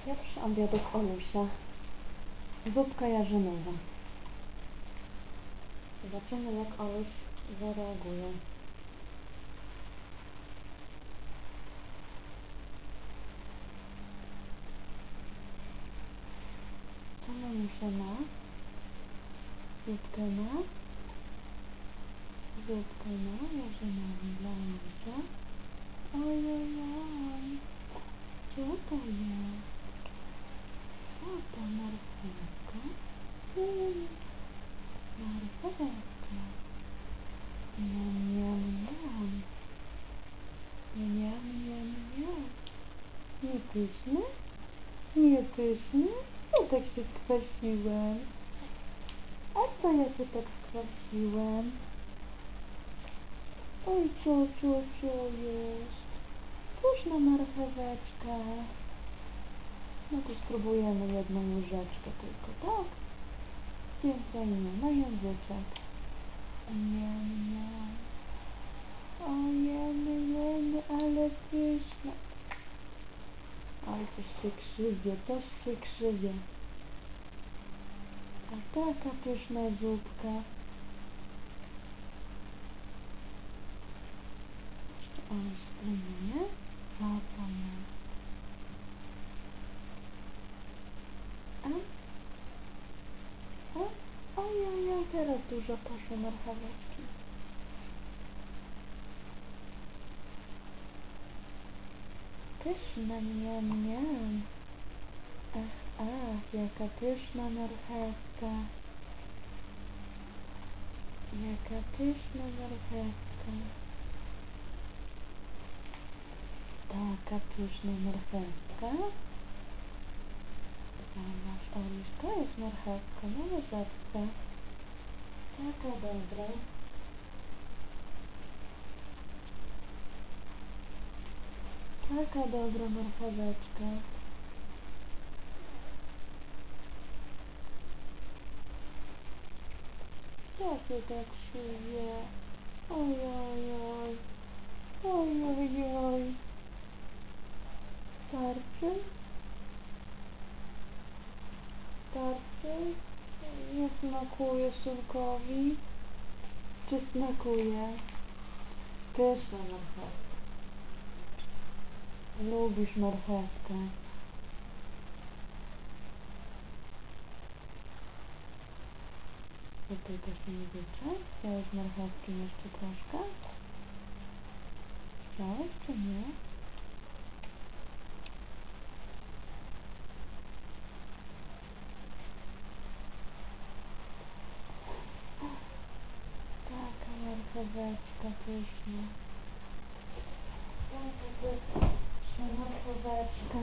Pierwszy obiadek Olusia. Zupka jarzynowa. Zobaczymy, jak Oluś zareaguje. Co mamusia ma? Zupkę ma? Zupkę ma jarzynową dla Olusia. Ojojoj. Co to jest? Co to, marchewka? Marchewka. Miam, miam, miam. Miam, miam, miam. Nie pyszne? Nie pyszne? Ja tak się skwasiłem. A co ja się tak skwasiłem? Oj, co jest? Pyszna marcheweczka. No to spróbujemy jedną łyżeczkę tylko, tak? Więcej nie, na języczek. Miam, miam. O, jemy, ale pyszne. Oj, coś się krzywie. A taka pyszna zupka. Oj, spróbuję. Co to jest? Ojej, teraz dużo poszło marcheweczki. Pyszna, miam, miam. Ach, jaka pyszna marchewka. Jaka pyszna marchewka. Taka pyszna marchewka. Zobacz, Oluś, to jest marchewka na łyżeczce. Taka dobra. Taka dobra marcheweczka. Jak się tak krzywie? Ojojoj. Ojojoj. Starczy? Starczy? Nie smakuje synkowi? Czy smakuje? Pyszna marchewka. Lubisz marchewkę. Tutaj też nie wiecie? Chciałeś marchewki jeszcze troszkę? Chciałeś czy nie? Taka marcheweczka pyszna. Taka pyszna marcheweczka.